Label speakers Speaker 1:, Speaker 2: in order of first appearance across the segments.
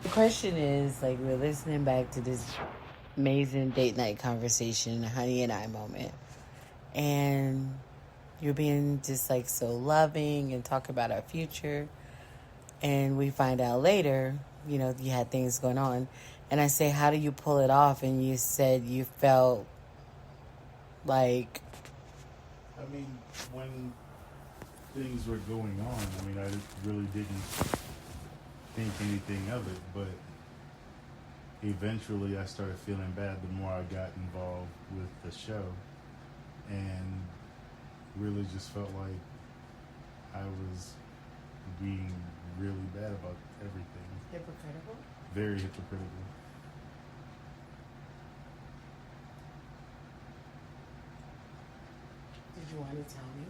Speaker 1: The question is, like, we're listening back to this amazing date night conversation, Honey and I moment, and you're being just like so loving and talk about our future, and we find out later, you had things going on, and I say, how do you pull it off? And you said you felt like,
Speaker 2: I mean, when things were going on, I mean, I really didn't think anything of it, but eventually I started feeling bad the more I got involved with the show, and really just felt like I was being really bad about everything.
Speaker 1: hypocritical.
Speaker 2: Very hypocritical.
Speaker 1: Did you want to tell me?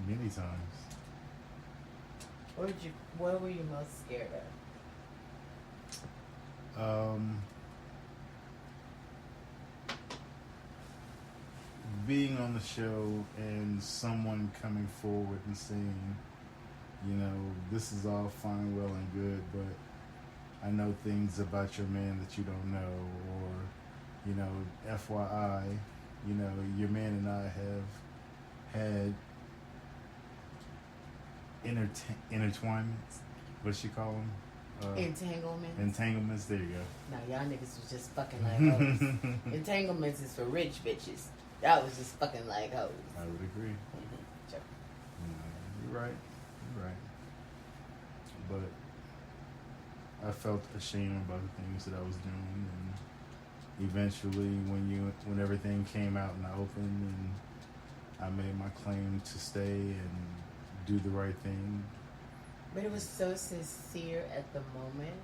Speaker 2: Many times.
Speaker 1: What were you most scared of?
Speaker 2: Being on the show and someone coming forward and saying, this is all fine, well, and good, but I know things about your man that you don't know, or, FYI, your man and I have had intertwinements. What she call them?
Speaker 1: Entanglements.
Speaker 2: Entanglements. There you go.
Speaker 1: No, y'all niggas was just fucking like hoes. Entanglements is for rich bitches. Y'all was just fucking like hoes.
Speaker 2: I would agree.
Speaker 1: Sure.
Speaker 2: You're right. You're right. But I felt ashamed about the things that I was doing, and eventually, when everything came out in the open, and I made my claim to stay and do the right thing.
Speaker 1: But it was so sincere at the moment.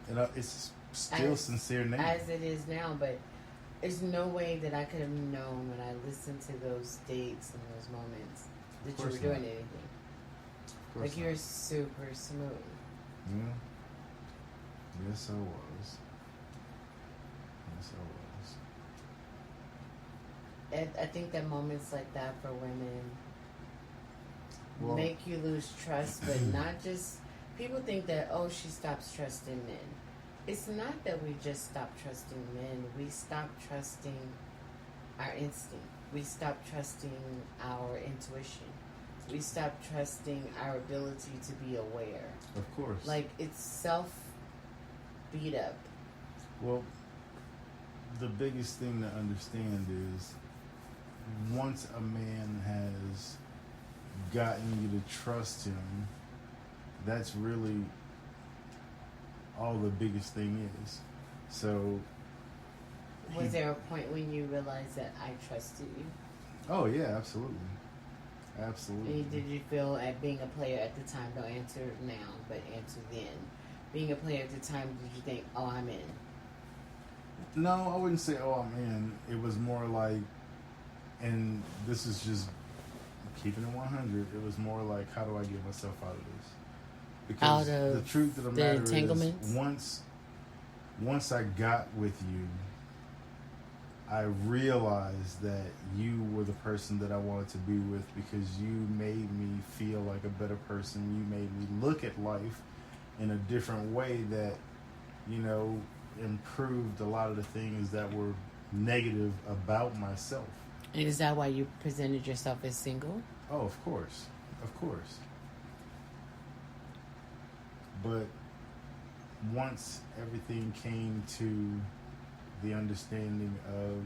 Speaker 2: And it's still sincere now.
Speaker 1: As it is now, but there's no way that I could have known when I listened to those dates and those moments that you were doing anything. Like, you're super smooth.
Speaker 2: Yeah. Yes, I was. Yes, I was.
Speaker 1: I think that moments like that for women make you lose trust, but not just... People think that, she stops trusting men. It's not that we just stop trusting men. We stop trusting our instinct. We stop trusting our intuition. We stop trusting our ability to be aware.
Speaker 2: Of course.
Speaker 1: Like, it's self-beat up.
Speaker 2: Well, the biggest thing to understand is once a man has gotten you to trust him, that's really all the biggest thing is. So
Speaker 1: was there a point when you realized that I trusted you?
Speaker 2: Oh yeah, absolutely. Absolutely.
Speaker 1: And did you feel, at being a player at the time, don't answer now, but answer then, being a player at the time, did you think, I'm in?
Speaker 2: No, I wouldn't say, I'm in. It was more like, and this is just keeping it 100, it was more like, how do I get myself out of this? Because the truth of the matter is, once I got with you, I realized that you were the person that I wanted to be with, because you made me feel like a better person. You made me look at life in a different way that, improved a lot of the things that were negative about myself.
Speaker 1: And is that why you presented yourself as single?
Speaker 2: Oh, of course. Of course. But once everything came to the understanding of,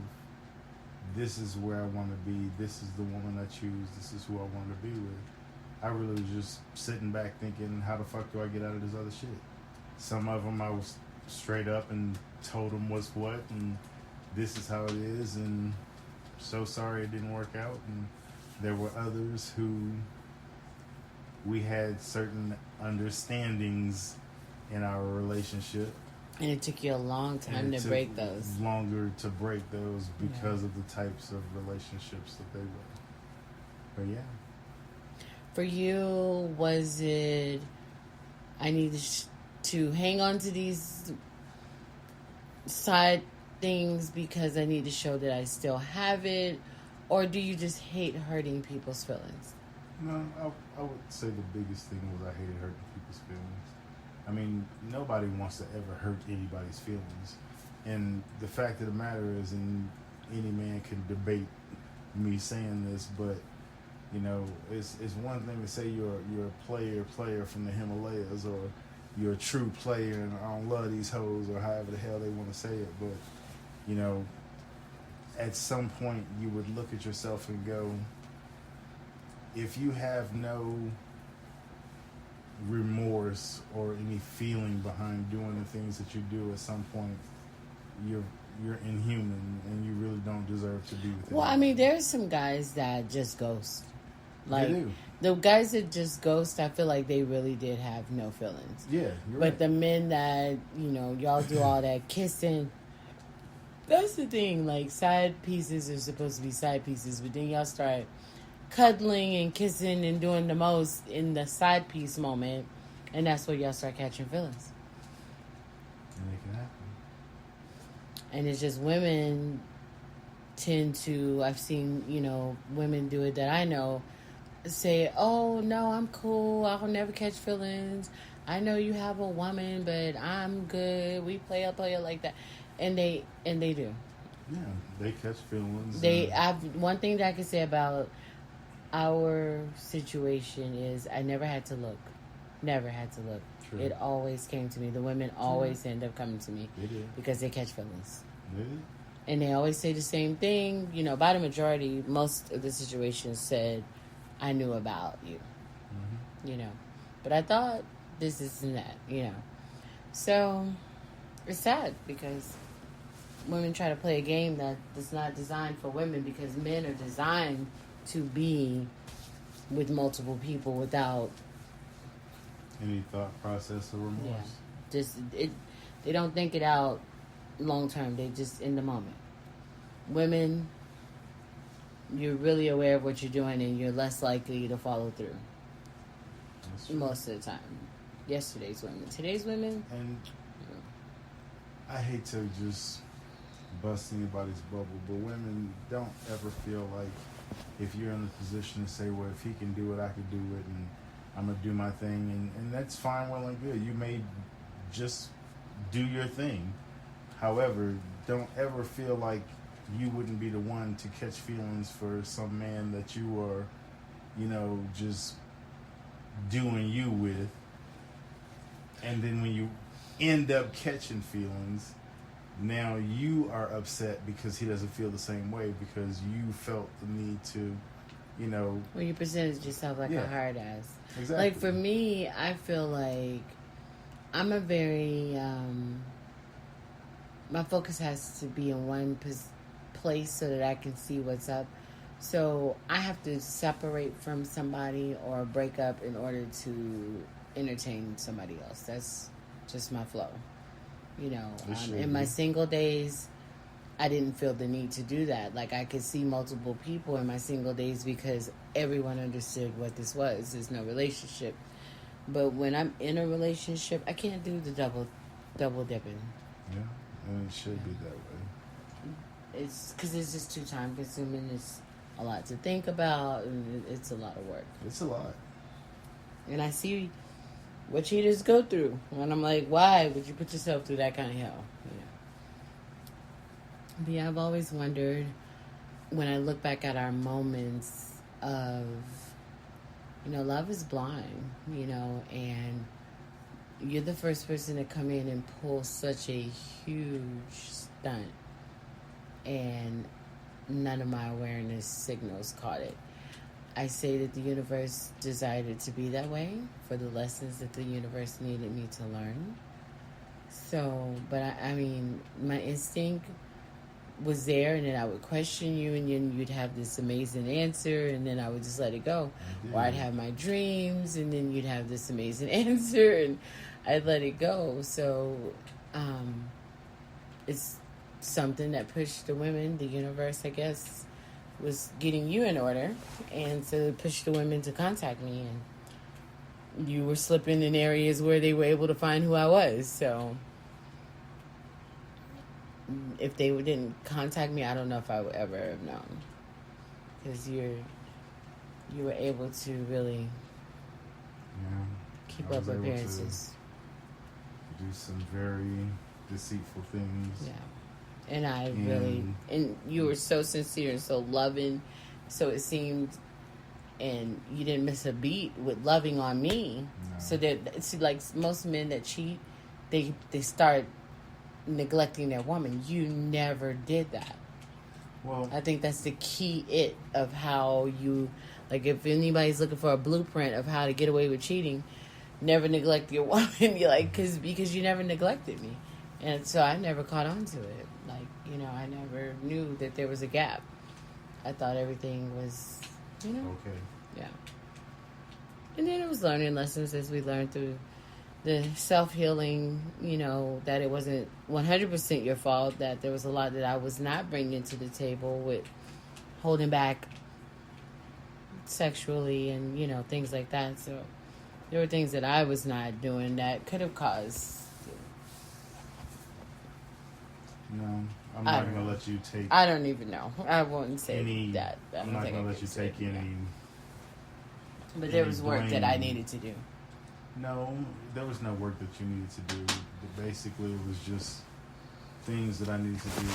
Speaker 2: this is where I want to be, this is the woman I choose, this is who I want to be with, I really was just sitting back thinking, how the fuck do I get out of this other shit? Some of them I was straight up and told them what's what, and this is how it is, and so sorry it didn't work out. And there were others who we had certain understandings in our relationship.
Speaker 1: And it took you a long time to break those.
Speaker 2: Longer to break those because of the types of relationships that they were. But yeah.
Speaker 1: For you, was it, I need to hang on to these side things because I need to show that I still have it? Or do you just hate hurting people's feelings?
Speaker 2: No, I would say the biggest thing was I hated hurting people's feelings. I mean, nobody wants to ever hurt anybody's feelings. And the fact of the matter is, and any man can debate me saying this, but you know, it's one thing to say you're a player from the Himalayas, or you're a true player and I don't love these hoes, or however the hell they want to say it. But you know, at some point you would look at yourself and go, if you have no remorse or any feeling behind doing the things that you do, at some point you're inhuman and you really don't deserve to be with them.
Speaker 1: Well, I mean, there's some guys that just ghost. Like,
Speaker 2: they do.
Speaker 1: The guys that just ghost, I feel like they really did have no feelings.
Speaker 2: Yeah, you're
Speaker 1: but
Speaker 2: right.
Speaker 1: the men that, you know, y'all do all that kissing, that's the thing. Like, side pieces are supposed to be side pieces, but then y'all start cuddling and kissing and doing the most in the side piece moment, and that's where y'all start catching feelings.
Speaker 2: And it can happen.
Speaker 1: And it's just women tend to, I've seen, you know, women do it that I know, say, oh, no, I'm cool. I'll never catch feelings. I know you have a woman, but I'm good. We play it like that. And they do.
Speaker 2: Yeah, they catch feelings.
Speaker 1: One thing that I can say about our situation is I never had to look. Never had to look.
Speaker 2: True.
Speaker 1: It always came to me. The women always end up coming to me because they catch feelings.
Speaker 2: Really?
Speaker 1: And they always say the same thing. You know, by the majority, most of the situations said, I knew about you.
Speaker 2: Mm-hmm.
Speaker 1: You know. But I thought this and that, you know. So, it's sad because women try to play a game that is not designed for women, because men are designed to be with multiple people without
Speaker 2: any thought process or remorse.
Speaker 1: Yeah. They don't think it out long term. They just in the moment. Women, you're really aware of what you're doing and you're less likely to follow through. Most of the time. Yesterday's women. Today's women.
Speaker 2: And I hate to just bust anybody's bubble, but women, don't ever feel like if you're in the position to say, well, if he can do it, I can do it, and I'm going to do my thing, and that's fine, well and good. You may just do your thing. However, don't ever feel like you wouldn't be the one to catch feelings for some man that you are, you know, just doing you with. And then when you end up catching feelings, now you are upset because he doesn't feel the same way, because you felt the need to, you know.
Speaker 1: Well, you presented yourself like a hard ass.
Speaker 2: Exactly.
Speaker 1: Like, for me, I feel like I'm a very, my focus has to be in one place so that I can see what's up. So I have to separate from somebody or break up in order to entertain somebody else. That's just my flow. You know, in my single days, I didn't feel the need to do that. Like, I could see multiple people in my single days because everyone understood what this was. There's no relationship. But when I'm in a relationship, I can't do the double dipping.
Speaker 2: Yeah, and it should be that way.
Speaker 1: It's because it's just too time consuming. It's a lot to think about, and it's a lot of work.
Speaker 2: It's a lot.
Speaker 1: And I see what cheaters go through, and I'm like, why would you put yourself through that kind of hell? You know. But yeah, I've always wondered, when I look back at our moments of, you know, love is blind, you know, and you're the first person to come in and pull such a huge stunt, and none of my awareness signals caught it. I say that the universe desired it to be that way for the lessons that the universe needed me to learn. So, but I mean, my instinct was there, and then I would question you, and then you'd have this amazing answer, and then I would just let it go. Or I'd have my dreams, and then you'd have this amazing answer, and I'd let it go. So, it's something that pushed the women, the universe, I guess, was getting you in order, and so push the women to contact me, and you were slipping in areas where they were able to find who I was. So if they didn't contact me, I don't know if I would ever have known, because you were able to really keep up appearances.
Speaker 2: do some very deceitful things.
Speaker 1: Yeah. And I really, and you were so sincere and so loving, so it seemed, and you didn't miss a beat with loving on me.
Speaker 2: No.
Speaker 1: So that, see, like most men that cheat, they start neglecting their woman. You never did that.
Speaker 2: Well,
Speaker 1: I think that's the key of how you, like, if anybody's looking for a blueprint of how to get away with cheating, never neglect your woman. You're like, because you never neglected me. And so I never caught on to it. Like, I never knew that there was a gap. I thought everything was,
Speaker 2: okay.
Speaker 1: Yeah. And then it was learning lessons as we learned through the self-healing, that it wasn't 100% your fault, that there was a lot that I was not bringing to the table with holding back sexually and, things like that. So there were things that I was not doing that could have caused.
Speaker 2: No, I'm not going to let you take...
Speaker 1: I don't even know. I wouldn't say that.
Speaker 2: I'm not going to let you take any...
Speaker 1: But there was work that I needed to do.
Speaker 2: No, there was no work that you needed to do. But basically, it was just things that I needed to do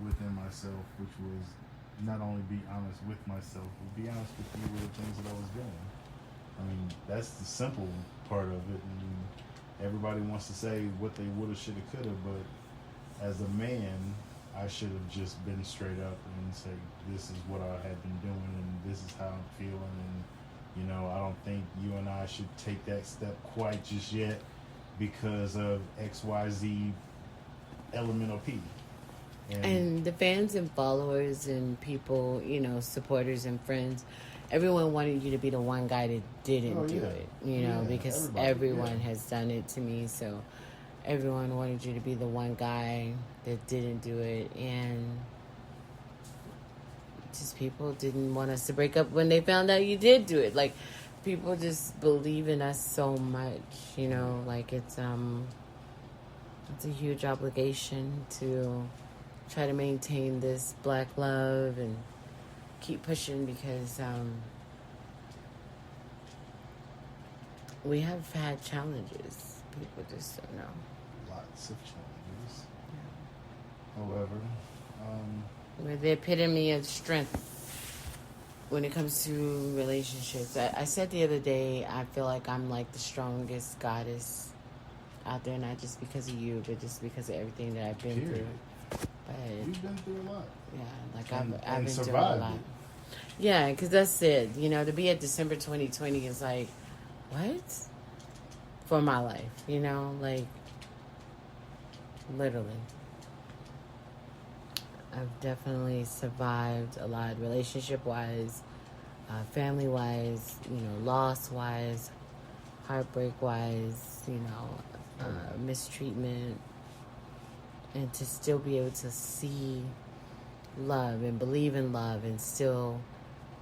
Speaker 2: within myself, which was not only be honest with myself, but be honest with you with the things that I was doing. I mean, that's the simple part of it. I mean, everybody wants to say what they woulda, shoulda, coulda, but as a man, I should have just been straight up and say, this is what I had been doing, and this is how I'm feeling, and I don't think you and I should take that step quite just yet because of XYZ elemental P.
Speaker 1: And the fans and followers and people, supporters and friends, everyone wanted you to be the one guy that didn't do it, because everyone has done it to me. So everyone wanted you to be the one guy that didn't do it. And just people didn't want us to break up when they found out you did do it. Like, people just believe in us so much, like it's a huge obligation to try to maintain this black love and keep pushing because we have had challenges. People just don't know.
Speaker 2: Lots of challenges. Yeah. However,
Speaker 1: we're the epitome of strength when it comes to relationships. I said the other day, I feel like I'm like the strongest goddess out there, not just because of you, but just because of everything that I've been through. But
Speaker 2: you've been through a lot.
Speaker 1: Yeah, like I've been
Speaker 2: survived
Speaker 1: doing a lot. Yeah, because that's it. To be at December 2020 is like, what? For my life, like, literally. I've definitely survived a lot, relationship-wise, family-wise, loss-wise, heartbreak-wise, mistreatment. And to still be able to see love and believe in love and still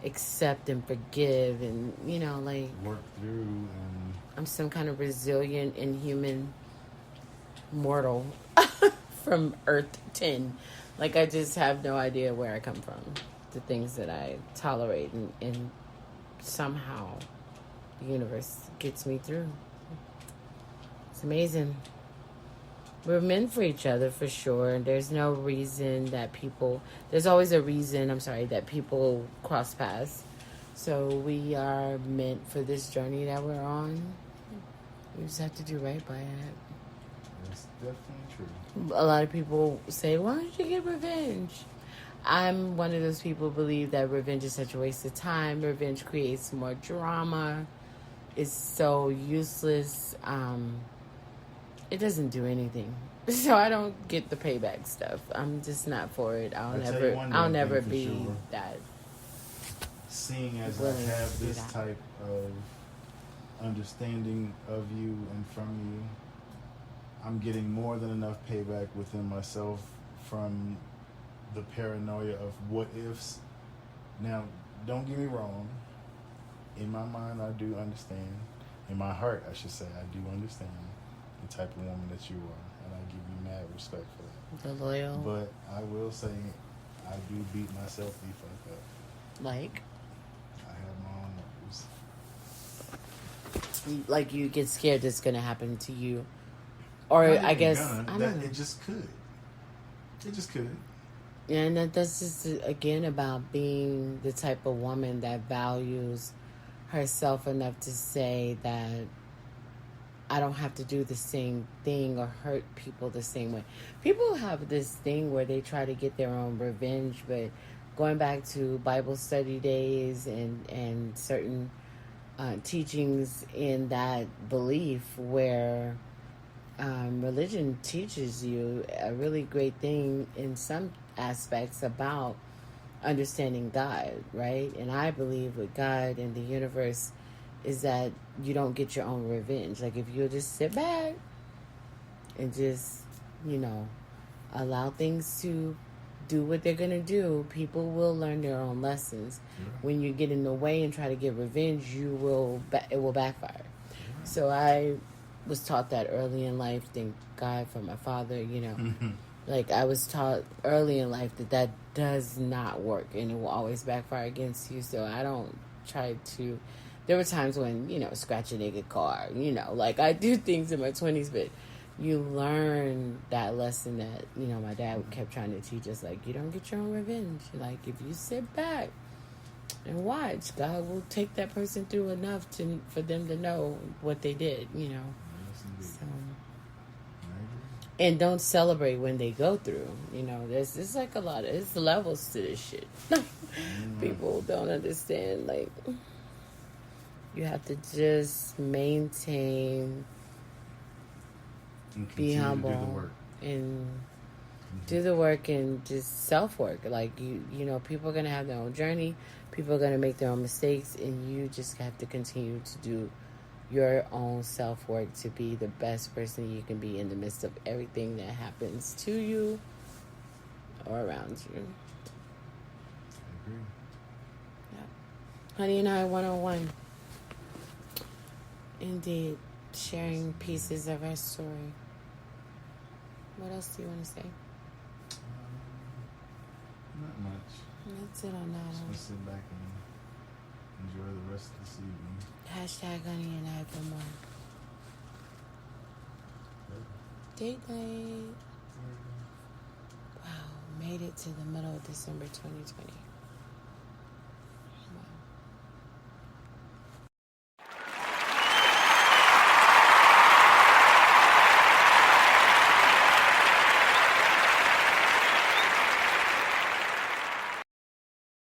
Speaker 1: accept and forgive and, like...
Speaker 2: work through and...
Speaker 1: I'm some kind of resilient, inhuman mortal from Earth 10. Like, I just have no idea where I come from. The things that I tolerate and somehow the universe gets me through. It's amazing. We're meant for each other, for sure. There's no reason that there's always a reason, that people cross paths. So we are meant for this journey that we're on. We just have to do right by it.
Speaker 2: That's definitely true.
Speaker 1: A lot of people say, why don't you get revenge? I'm one of those people who believe that revenge is such a waste of time. Revenge creates more drama. It's so useless. It doesn't do anything. So I don't get the payback stuff. I'm just not for it. I'll never be
Speaker 2: sure.
Speaker 1: that.
Speaker 2: Seeing as I have this type of understanding of you and from you, I'm getting more than enough payback within myself from the paranoia of what ifs. Now, don't get me wrong. In my mind, I do understand. In my heart, I should say, I do understand the type of woman that you are, and I give you mad respect for that.
Speaker 1: The loyal.
Speaker 2: But I will say, I do beat myself the fuck up.
Speaker 1: Like?
Speaker 2: I have my own nerves.
Speaker 1: Like, you get scared it's going to happen to you Or
Speaker 2: Not
Speaker 1: I
Speaker 2: even
Speaker 1: guess,
Speaker 2: gonna.
Speaker 1: I
Speaker 2: That
Speaker 1: don't know.
Speaker 2: it just could. It just could.
Speaker 1: Yeah, and that's just, again, about being the type of woman that values herself enough to say that I don't have to do the same thing or hurt people the same way. People have this thing where they try to get their own revenge, but going back to Bible study days and certain teachings in that belief where religion teaches you a really great thing in some aspects about understanding God, right? And I believe with God and the universe is that you don't get your own revenge. Like if you'll just sit back and just, you know, allow things to do what they're gonna do, people will learn their own lessons.
Speaker 2: Yeah.
Speaker 1: When you get in the way and try to get revenge, it will backfire.
Speaker 2: Yeah.
Speaker 1: So I was taught that early in life. Thank God for my father. Like I was taught early in life that does not work and it will always backfire against you. So I don't try to. There were times when scratch a nigga car. Like I do things in my 20s, but you learn that lesson that my dad kept trying to teach us. Like you don't get your own revenge. Like if you sit back and watch, God will take that person through enough for them to know what they did.
Speaker 2: Yes,
Speaker 1: So.
Speaker 2: I agree.
Speaker 1: And don't celebrate when they go through. There's like it's levels to this shit. People don't understand. Like, you have to just maintain,
Speaker 2: And
Speaker 1: be
Speaker 2: continue to
Speaker 1: humble,
Speaker 2: do the work.
Speaker 1: and do the work and just self-work. Like, people are going to have their own journey. People are going to make their own mistakes. And you just have to continue to do your own self-work to be the best person you can be in the midst of everything that happens to you or around you.
Speaker 2: I agree.
Speaker 1: Yeah. Honey and I 101. Indeed. Sharing pieces of our story. What else do you want to say?
Speaker 2: Not much.
Speaker 1: That's it on that
Speaker 2: Just
Speaker 1: one.
Speaker 2: gonna sit back and enjoy the rest of this evening.
Speaker 1: Hashtag Honey and I for more. Date night. Wow, made it to the middle of December 2020.